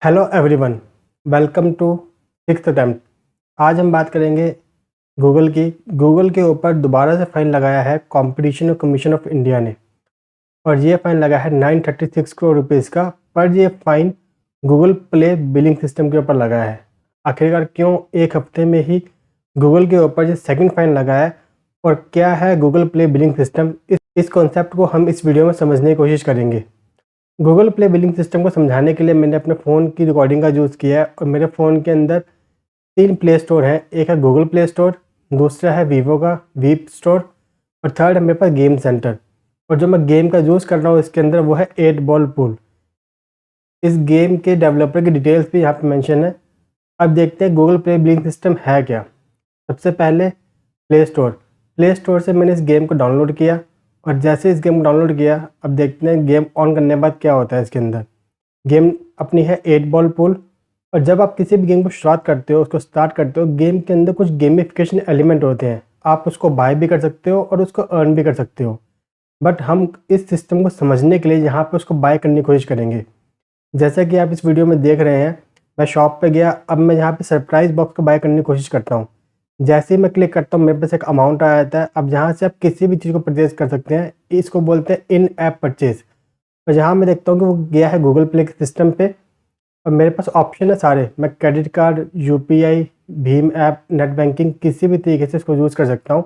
Hello everyone, welcome to sixth attempt. आज हम बात करेंगे गूगल की। गूगल के ऊपर दोबारा से फ़ाइन लगाया है कंपटीशन कमीशन ऑफ इंडिया ने, और ये फ़ाइन लगा है 936 करोड़ रुपीज़ का। पर ये fine Google play billing system के ऊपर लगा है। आखिरकार क्यों एक हफ्ते में ही गूगल के ऊपर ये सेकंड फ़ाइन लगा है, और क्या है गूगल प्ले बिलिंग सिस्टम, इस कॉन्सेप्ट को हम इस वीडियो में समझने की कोशिश करेंगे। गूगल प्ले बिलिंग सिस्टम को समझाने के लिए मैंने अपने फ़ोन की रिकॉर्डिंग का यूज़ किया है, और मेरे फ़ोन के अंदर 3 प्ले स्टोर हैं। एक है गूगल प्ले स्टोर, दूसरा है वीवो का वीप स्टोर, और थर्ड है मेरे पास गेम सेंटर। और जो मैं गेम का यूज़ कर रहा हूँ इसके अंदर वो है 8 बॉल पूल। इस गेम के डेवलपर की डिटेल्स भी यहाँ पे मेंशन है। अब देखते हैं गूगल प्ले बिलिंग सिस्टम है क्या। सबसे पहले प्ले स्टोर से मैंने इस गेम को डाउनलोड किया, और जैसे इस गेम को डाउनलोड किया, अब देखते हैं गेम ऑन करने के बाद क्या होता है। इसके अंदर गेम अपनी है 8 बॉल पूल, और जब आप किसी भी गेम को शुरुआत करते हो, उसको स्टार्ट करते हो, गेम के अंदर कुछ गेमिफिकेशन एलिमेंट होते हैं। आप उसको बाय भी कर सकते हो और उसको अर्न भी कर सकते हो। बट हम इस सिस्टम को समझने के लिए यहाँ पे उसको बाय करने की कोशिश करेंगे। जैसा कि आप इस वीडियो में देख रहे हैं, मैं शॉप पे गया, अब मैं यहाँ पे सरप्राइज़ बॉक्स को बाय करने की कोशिश करता हूँ। जैसे ही मैं क्लिक करता हूँ मेरे पास एक अमाउंट आ जाता है। अब यहाँ से आप किसी भी चीज़ को परचेज़ कर सकते हैं। इसको बोलते हैं इन ऐप परचेज़। और यहाँ मैं देखता हूँ कि वो गया है गूगल प्ले के सिस्टम पे, और मेरे पास ऑप्शन है सारे। मैं credit card, UPI, Bhim app, net banking, किसी भी तरीके से इसको यूज़ कर सकता हूँ।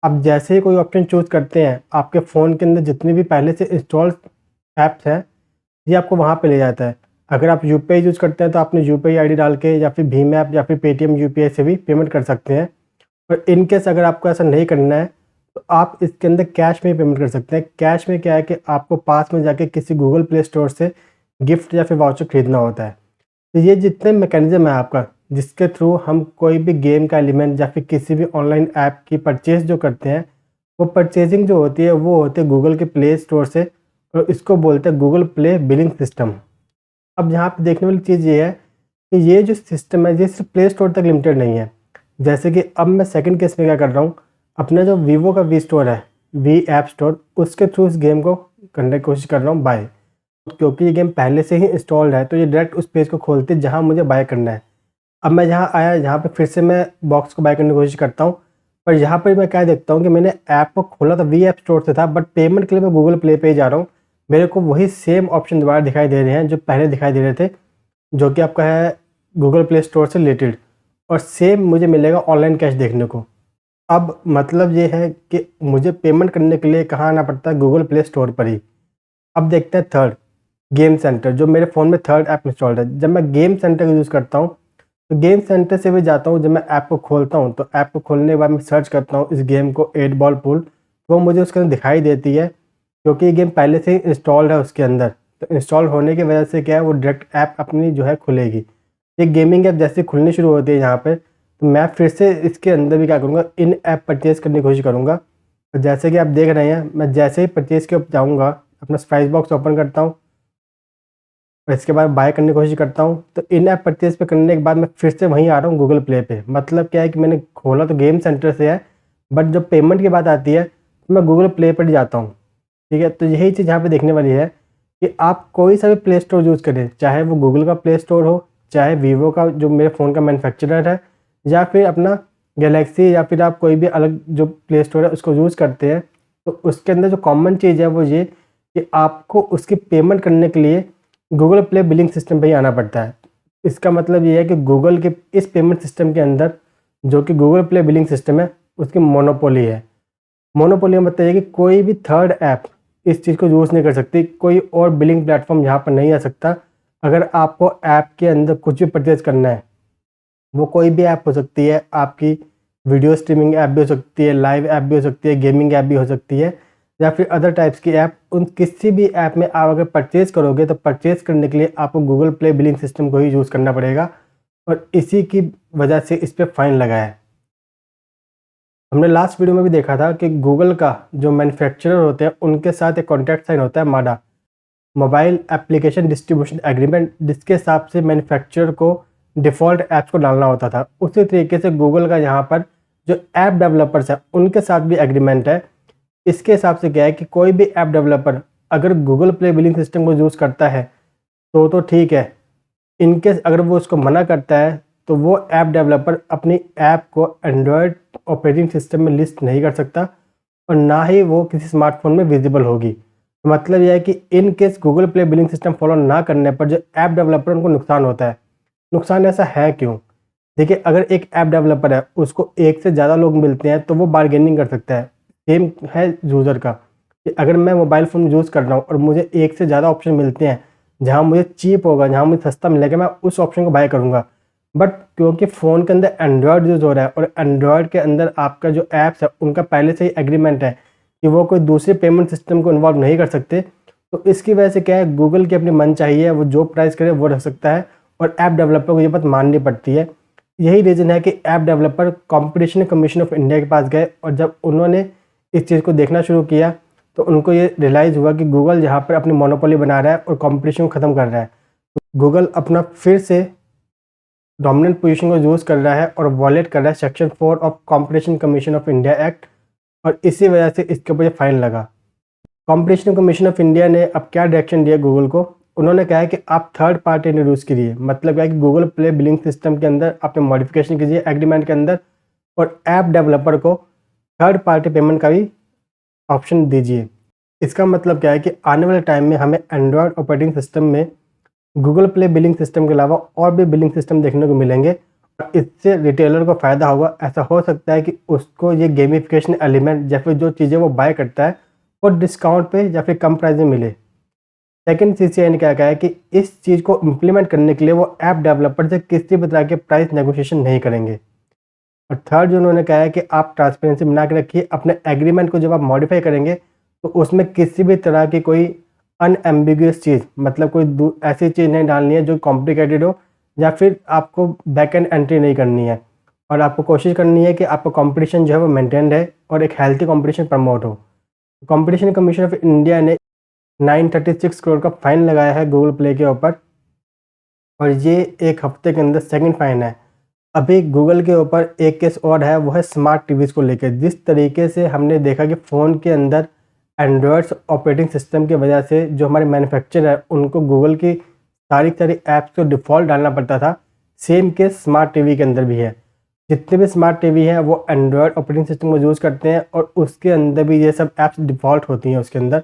अब जैसे ही कोई ऑप्शन चूज़ करते हैं, आपके फ़ोन के अंदर जितने भी पहले से इंस्टॉल ऐप्स हैं, ये आपको वहाँ पे ले जाता है। अगर आप यूपीआई यूज़ करते हैं तो आपने यूपीआई आईडी डाल के, या फिर भीम ऐप या फिर पेटीएम यूपीआई से भी पेमेंट कर सकते हैं। और इन केस अगर आपको ऐसा नहीं करना है तो आप इसके अंदर कैश में ही पेमेंट कर सकते हैं। कैश में क्या है कि आपको पास में जाके किसी गूगल प्ले स्टोर से गिफ्ट या फिर वाउचर खरीदना होता है। तो ये जितने मैकेनिज़्म है आपका, जिसके थ्रू हम कोई भी गेम का एलिमेंट या फिर किसी भी ऑनलाइन ऐप की परचेज़ जो करते हैं, वो परचेजिंग जो होती है वो होती है गूगल के प्ले स्टोर से, और इसको बोलते हैं गूगल प्ले बिलिंग सिस्टम। अब यहाँ पे देखने वाली चीज़ ये है कि ये जो सिस्टम है ये सिर्फ प्ले स्टोर तक लिमिटेड नहीं है। जैसे कि अब मैं सेकंड केस में क्या कर रहा हूँ, अपना जो वीवो का वी स्टोर है, वी ऐप स्टोर, उसके थ्रू इस गेम को करने की कोशिश कर रहा हूँ बाय। क्योंकि ये गेम पहले से ही इंस्टॉल्ड है तो ये डायरेक्ट उस पेज को खोलते जहाँ मुझे बाय करना है। अब मैं यहाँ आया, यहाँ पे फिर से मैं बॉक्स को बाय करने की कोशिश करता हूँ, पर यहाँ पर मैं क्या देखता हूँ कि मैंने ऐप को खोला तो वी ऐप स्टोर से था, बट पेमेंट के लिए मैं गूगल प्ले पे ही जा रहा हूँ। मेरे को वही सेम ऑप्शन दोबारा दिखाई दे रहे हैं जो पहले दिखाई दे रहे थे, जो कि आपका है गूगल प्ले स्टोर से रिलेटेड, और सेम मुझे मिलेगा ऑनलाइन कैश देखने को। अब मतलब ये है कि मुझे पेमेंट करने के लिए कहाँ आना पड़ता है, गूगल प्ले स्टोर पर ही। अब देखते हैं थर्ड, गेम सेंटर, जो मेरे फ़ोन में थर्ड ऐप इंस्टॉल्ड है। जब मैं गेम सेंटर का यूज़ करता हूँ तो गेम सेंटर से भी जाता हूँ। जब मैं ऐप को खोलता हूँ तो ऐप को खोलने के बाद मैं सर्च करता हूँ इस गेम को 8 बॉल पूल, तो वो मुझे उसके अंदर दिखाई देती है, क्योंकि ये गेम पहले से ही इंस्टॉल्ड है उसके अंदर। तो इंस्टॉल होने की वजह से क्या है, वो डायरेक्ट ऐप अपनी जो है खुलेगी। ये गेमिंग ऐप जैसे खुलनी शुरू होती है यहाँ पे, तो मैं फिर से इसके अंदर भी क्या करूँगा, इन ऐप परचेज़ करने की कोशिश करूँगा। और जैसे कि आप देख रहे हैं, मैं जैसे ही परचेज़ के ऊपर जाऊँगा, अपना सरप्राइज़ बॉक्स ओपन करता हूँ और इसके बाद बाय करने की कोशिश करता हूँ, तो इन ऐप परचेज़ पे करने के बाद मैं फिर से वहीं आ रहा हूँ गूगल प्ले पे। मतलब क्या है कि मैंने खोला तो गेम सेंटर से है, बट जब पेमेंट की बात आती है तो मैं गूगल प्ले पर जाता हूँ। ठीक है, तो यही चीज़ यहाँ पे देखने वाली है कि आप कोई सा भी प्ले स्टोर यूज़ करें, चाहे वो गूगल का प्ले स्टोर हो, चाहे वीवो का जो मेरे फ़ोन का मैन्युफैक्चरर है, या फिर अपना गैलेक्सी, या फिर आप कोई भी अलग जो प्ले स्टोर है उसको यूज़ करते हैं, तो उसके अंदर जो कॉमन चीज़ है वो ये कि आपको उसकी पेमेंट करने के लिए गूगल प्ले बिलिंग सिस्टम पे ही आना पड़ता है। इसका मतलब ये है कि गूगल के इस पेमेंट सिस्टम के अंदर, जो कि गूगल प्ले बिलिंग सिस्टम है, उसकी मोनोपोली है। मोनोपोली का मतलब ये कि कोई भी थर्ड ऐप इस चीज़ को यूज़ नहीं कर सकती, कोई और बिलिंग प्लेटफॉर्म यहाँ पर नहीं आ सकता। अगर आपको ऐप के अंदर कुछ भी परचेज़ करना है, वो कोई भी ऐप हो सकती है, आपकी वीडियो स्ट्रीमिंग ऐप भी हो सकती है, लाइव ऐप भी हो सकती है, गेमिंग ऐप भी हो सकती है, या फिर अदर टाइप्स की ऐप। उन किसी भी ऐप में आप अगर परचेज़ करोगे तो परचेज़ करने के लिए आपको गूगल प्ले बिलिंग सिस्टम को ही यूज़ करना पड़ेगा, और इसी की वजह से इस पे फ़ाइन लगा है। हमने लास्ट वीडियो में भी देखा था कि गूगल का जो मैन्युफैक्चरर होते हैं उनके साथ एक कॉन्ट्रैक्ट साइन होता है माडा, मोबाइल एप्लीकेशन डिस्ट्रीब्यूशन एग्रीमेंट, जिसके हिसाब से मैन्युफैक्चरर को डिफ़ॉल्ट ऐप्स को डालना होता था। उसी तरीके से गूगल का यहाँ पर जो ऐप डेवलपर्स हैं उनके साथ भी एग्रीमेंट है। इसके हिसाब से क्या है कि कोई भी ऐप डेवलपर अगर गूगल प्ले बिलिंग सिस्टम को यूज़ करता है तो ठीक है, इन केस अगर वो उसको मना करता है तो वो ऐप डेवलपर अपनी ऐप को एंड्रॉयड ऑपरेटिंग सिस्टम में लिस्ट नहीं कर सकता और ना ही वो किसी स्मार्टफोन में विजिबल होगी। मतलब यह है कि in case Google play billing system follow ना करने पर जो ऐप डेवलपर उनको नुकसान होता है। नुकसान ऐसा है क्यों? देखिए, अगर एक ऐप डेवलपर है उसको एक से ज़्यादा लोग मिलते हैं तो वो बार्गेनिंग कर सकता है। सेम है यूज़र का कि अगर मैं मोबाइल फ़ोन यूज़ कर रहा हूँ और मुझे एक से ज़्यादा ऑप्शन मिलते हैं, जहाँ मुझे चीप होगा, जहाँ मुझे सस्ता मिलेगा, मैं उस ऑप्शन को बाय करूँगा। बट क्योंकि फ़ोन के अंदर एंड्रॉयड यूज़ हो रहा है और एंड्रॉयड के अंदर आपका जो ऐप्स है उनका पहले से ही एग्रीमेंट है कि वो कोई दूसरे पेमेंट सिस्टम को इन्वॉल्व नहीं कर सकते, तो इसकी वजह से क्या है, गूगल की अपनी मन चाहिए वो जो प्राइस करे वो रख सकता है और ऐप डेवलपर को ये बात माननी पड़ती है। यही रीज़न है कि app developer competition commission of India के पास गए और जब उन्होंने इस चीज़ को देखना शुरू किया तो उनको ये रियलाइज़ हुआ कि गूगल यहाँ पर अपनी मोनोपोली बना रहा है और कंपटीशन को ख़त्म कर रहा है। गूगल अपना फिर से डोमिनेंट पोजीशन को यूज़ कर रहा है और वॉलेट कर रहा है section 4 of competition commission of India act, और इसी वजह से इसके ऊपर फाइन लगा। कंपटीशन कमीशन ऑफ इंडिया ने अब क्या डायरेक्शन दिया गूगल को, उन्होंने कहा है कि आप थर्ड पार्टी इंट्रोड्यूस कीजिए। मतलब क्या है कि गूगल प्ले बिलिंग सिस्टम के अंदर आपने मॉडिफिकेशन कीजिए एग्रीमेंट के अंदर और ऐप डेवलपर को थर्ड पार्टी पेमेंट का भी ऑप्शन दीजिए। इसका मतलब क्या है कि आने वाले टाइम में हमें एंड्रॉयड ऑपरेटिंग सिस्टम में गूगल प्ले बिलिंग सिस्टम के अलावा और भी बिलिंग सिस्टम देखने को मिलेंगे और इससे रिटेलर को फ़ायदा होगा। ऐसा हो सकता है कि उसको ये गेमिफिकेशन एलिमेंट या फिर जो चीज़ें वो बाय करता है वो डिस्काउंट पे या फिर कम प्राइस में मिले। सेकंड CCI ने क्या कहा है कि इस चीज़ को इम्प्लीमेंट करने के लिए वो ऐप डेवलपर से किसी भी तरह के प्राइस नेगोशिएशन नहीं करेंगे। और थर्ड जो उन्होंने कहा है कि आप ट्रांसपेरेंसी बना के रखिए, अपने एग्रीमेंट को जब आप मॉडिफाई करेंगे तो उसमें किसी भी तरह की कोई अनएम्बिगुअस चीज़, मतलब कोई ऐसी चीज़ नहीं डालनी है जो कॉम्प्लिकेटेड हो या फिर आपको बैक एंड एंट्री नहीं करनी है, और आपको कोशिश करनी है कि आपका कंपटीशन जो है वो मेंटेन रहे और एक हेल्थी कंपटीशन प्रमोट हो। कंपटीशन कमीशन ऑफ इंडिया ने 936 करोड़ का फाइन लगाया है गूगल प्ले के ऊपर और ये एक हफ्ते के अंदर सेकंड फाइन है। अभी गूगल के ऊपर एक केस और है, वो है स्मार्ट टीवीज़ को लेकर। जिस तरीके से हमने देखा कि फ़ोन के अंदर एंड्रॉयड ऑपरेटिंग सिस्टम की वजह से जो हमारे मैन्युफैक्चरर है उनको गूगल की सारी ऐप्स को डिफ़ॉल्ट डालना पड़ता था, सेम केस स्मार्ट टीवी के अंदर भी है। जितने भी स्मार्ट टीवी हैं वो एंड्रॉयड ऑपरेटिंग सिस्टम को यूज़ करते हैं और उसके अंदर भी ये सब ऐप्स डिफ़ॉल्ट होती हैं। उसके अंदर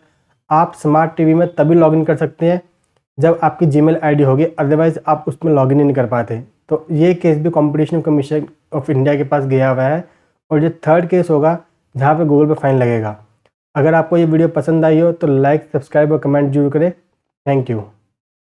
आप स्मार्ट टीवी में तभी लॉगिन कर सकते हैं जब आपकी जीमेल आईडी होगी, अदरवाइज़ आप उसमें लॉगिन ही नहीं कर पाते। तो ये केस भी कंपटीशन कमीशन ऑफ इंडिया के पास गया हुआ है और ये थर्ड केस होगा जहाँ पे गूगल पे फाइन लगेगा। अगर आपको ये वीडियो पसंद आई हो तो लाइक, सब्सक्राइब और कमेंट जरूर करें। Thank you.